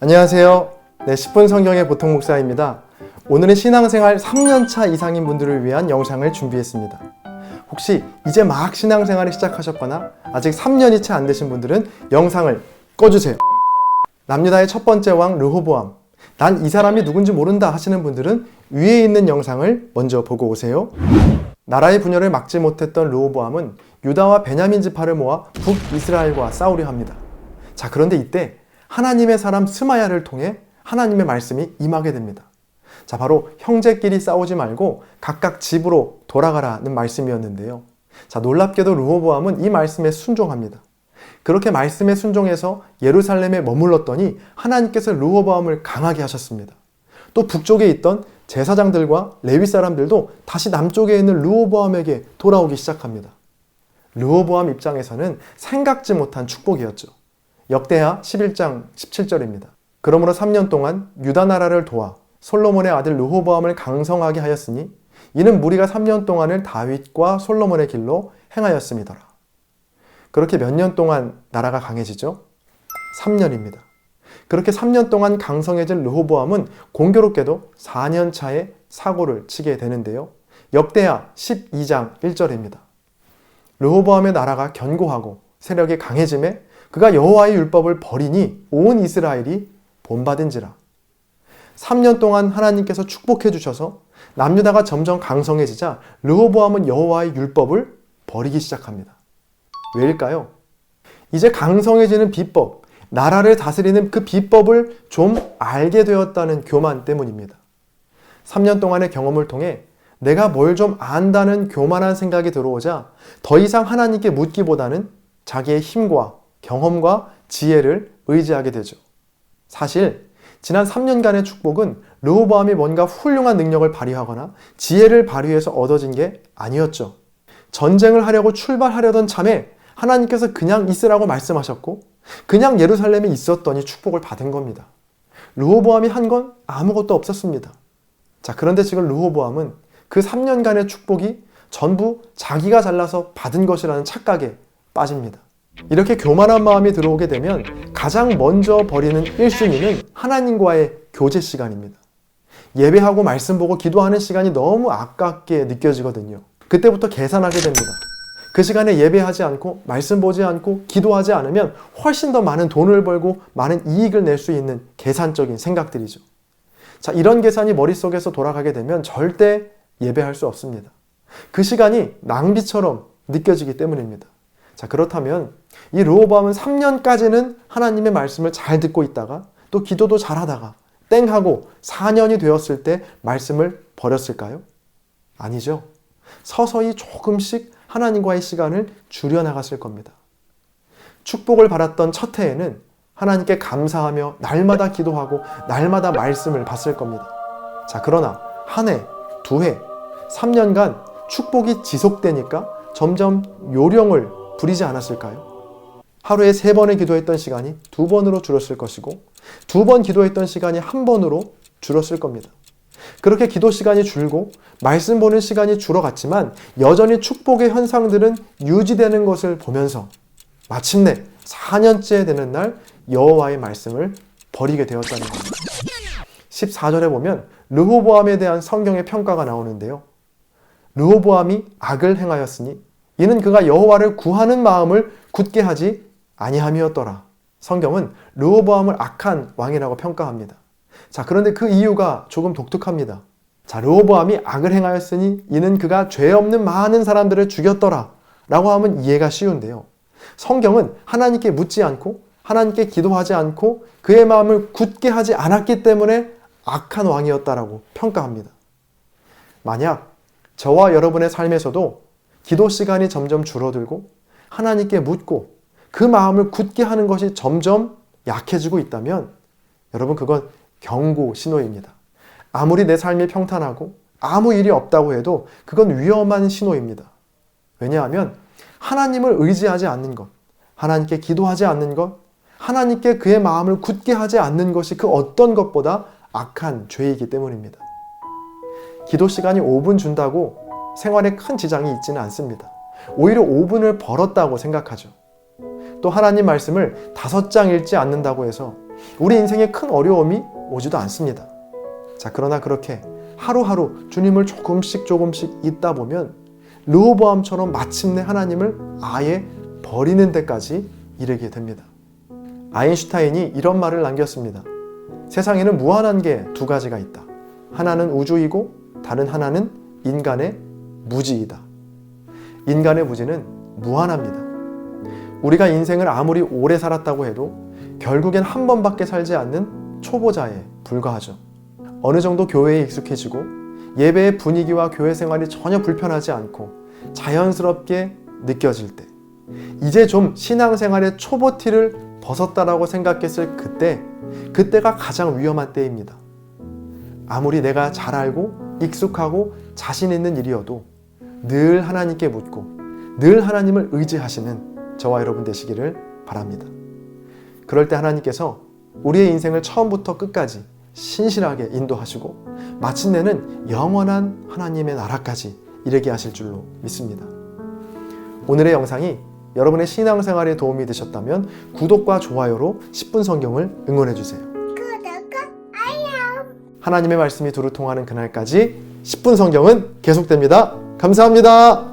안녕하세요. 10분 성경의 보통 목사입니다. 오늘은 신앙생활 3년차 이상인 분들을 위한 영상을 준비했습니다. 혹시 이제 막 신앙생활을 시작하셨거나 아직 3년이 채 안 되신 분들은 영상을 꺼주세요. 남유다의 첫 번째 왕 르호보암. 난 이 사람이 누군지 모른다 하시는 분들은 위에 있는 영상을 먼저 보고 오세요. 나라의 분열을 막지 못했던 르호보암은 유다와 베냐민 지파를 모아 북이스라엘과 싸우려 합니다. 자, 그런데 이때 하나님의 사람 스마야를 통해 하나님의 말씀이 임하게 됩니다. 자, 바로 형제끼리 싸우지 말고 각각 집으로 돌아가라는 말씀이었는데요. 자, 놀랍게도 르호보암은 이 말씀에 순종합니다. 그렇게 말씀에 순종해서 예루살렘에 머물렀더니 하나님께서 르호보암을 강하게 하셨습니다. 또 북쪽에 있던 제사장들과 레위 사람들도 다시 남쪽에 있는 르호보암에게 돌아오기 시작합니다. 르호보암 입장에서는 생각지 못한 축복이었죠. 역대하 11장 17절입니다. 그러므로 3년 동안 유다 나라를 도와 솔로몬의 아들 르호보암을 강성하게 하였으니 이는 무리가 3년 동안을 다윗과 솔로몬의 길로 행하였음이더라. 그렇게 몇 년 동안 나라가 강해지죠? 3년입니다. 그렇게 3년 동안 강성해진 르호보암은 공교롭게도 4년 차에 사고를 치게 되는데요. 역대하 12장 1절입니다. 르호보암의 나라가 견고하고 세력이 강해짐에 그가 여호와의 율법을 버리니 온 이스라엘이 본받은지라. 3년 동안 하나님께서 축복해 주셔서 남유다가 점점 강성해지자 르호보암은 여호와의 율법을 버리기 시작합니다. 왜일까요? 이제 강성해지는 비법, 나라를 다스리는 그 비법을 좀 알게 되었다는 교만 때문입니다. 3년 동안의 경험을 통해 내가 뭘 좀 안다는 교만한 생각이 들어오자 더 이상 하나님께 묻기보다는 자기의 힘과 경험과 지혜를 의지하게 되죠. 사실 지난 3년간의 축복은 르호보암이 뭔가 훌륭한 능력을 발휘하거나 지혜를 발휘해서 얻어진 게 아니었죠. 전쟁을 하려고 출발하려던 참에 하나님께서 그냥 있으라고 말씀하셨고 그냥 예루살렘에 있었더니 축복을 받은 겁니다. 르호보암이 한 건 아무것도 없었습니다. 자, 그런데 지금 르호보암은 그 3년간의 축복이 전부 자기가 잘나서 받은 것이라는 착각에 빠집니다. 이렇게 교만한 마음이 들어오게 되면 가장 먼저 버리는 1순위는 하나님과의 교제 시간입니다. 예배하고 말씀 보고 기도하는 시간이 너무 아깝게 느껴지거든요. 그때부터 계산하게 됩니다. 그 시간에 예배하지 않고 말씀 보지 않고 기도하지 않으면 훨씬 더 많은 돈을 벌고 많은 이익을 낼 수 있는 계산적인 생각들이죠. 자, 이런 계산이 머릿속에서 돌아가게 되면 절대 예배할 수 없습니다. 그 시간이 낭비처럼 느껴지기 때문입니다. 자, 그렇다면 이 르호보암은 3년까지는 하나님의 말씀을 잘 듣고 있다가 또 기도도 잘하다가 땡 하고 4년이 되었을 때 말씀을 버렸을까요? 아니죠. 서서히 조금씩 하나님과의 시간을 줄여나갔을 겁니다. 축복을 받았던 첫 해에는 하나님께 감사하며 날마다 기도하고 날마다 말씀을 받을 겁니다. 자, 그러나 한 해, 두 해, 3년간 축복이 지속되니까 점점 요령을 부리지 않았을까요? 하루에 3번을 기도했던 시간이 2번으로 줄었을 것이고 2번 기도했던 시간이 1번으로 줄었을 겁니다. 그렇게 기도 시간이 줄고 말씀 보는 시간이 줄어갔지만 여전히 축복의 현상들은 유지되는 것을 보면서 마침내 4년째 되는 날 여호와의 말씀을 버리게 되었다는 겁니다. 14절에 보면 르호보암에 대한 성경의 평가가 나오는데요. 르호보암이 악을 행하였으니 이는 그가 여호와를 구하는 마음을 굳게 하지 아니함이었더라. 성경은 르호보암을 악한 왕이라고 평가합니다. 자, 그런데 그 이유가 조금 독특합니다. 자, 르호보암이 악을 행하였으니 이는 그가 죄 없는 많은 사람들을 죽였더라 라고 하면 이해가 쉬운데요. 성경은 하나님께 묻지 않고 하나님께 기도하지 않고 그의 마음을 굳게 하지 않았기 때문에 악한 왕이었다라고 평가합니다. 만약 저와 여러분의 삶에서도 기도 시간이 점점 줄어들고 하나님께 묻고 그 마음을 굳게 하는 것이 점점 약해지고 있다면 여러분, 그건 경고 신호입니다. 아무리 내 삶이 평탄하고 아무 일이 없다고 해도 그건 위험한 신호입니다. 왜냐하면 하나님을 의지하지 않는 것, 하나님께 기도하지 않는 것, 하나님께 그의 마음을 굳게 하지 않는 것이 그 어떤 것보다 악한 죄이기 때문입니다. 기도 시간이 5분 준다고 생활에 큰 지장이 있지는 않습니다. 오히려 5분을 벌었다고 생각하죠. 또 하나님 말씀을 5장 읽지 않는다고 해서 우리 인생에 큰 어려움이 오지도 않습니다. 자, 그러나 그렇게 하루하루 주님을 조금씩 잊다 보면 르호보암처럼 마침내 하나님을 아예 버리는 데까지 이르게 됩니다. 아인슈타인이 이런 말을 남겼습니다. 세상에는 무한한 게 두 가지가 있다. 하나는 우주이고 다른 하나는 인간의 무지이다. 인간의 무지는 무한합니다. 우리가 인생을 아무리 오래 살았다고 해도 결국엔 한 번밖에 살지 않는 초보자에 불과하죠. 어느 정도 교회에 익숙해지고 예배의 분위기와 교회 생활이 전혀 불편하지 않고 자연스럽게 느껴질 때, 이제 좀 신앙생활의 초보티를 벗었다라고 생각했을 그때가 가장 위험한 때입니다. 아무리 내가 잘 알고 익숙하고 자신 있는 일이어도 늘 하나님께 묻고 늘 하나님을 의지하시는 저와 여러분 되시기를 바랍니다. 그럴 때 하나님께서 우리의 인생을 처음부터 끝까지 신실하게 인도하시고 마침내는 영원한 하나님의 나라까지 이르게 하실 줄로 믿습니다. 오늘의 영상이 여러분의 신앙생활에 도움이 되셨다면 구독과 좋아요로 10분 성경을 응원해주세요. 하나님의 말씀이 두루 통하는 그날까지 10분 성경은 계속됩니다. 감사합니다.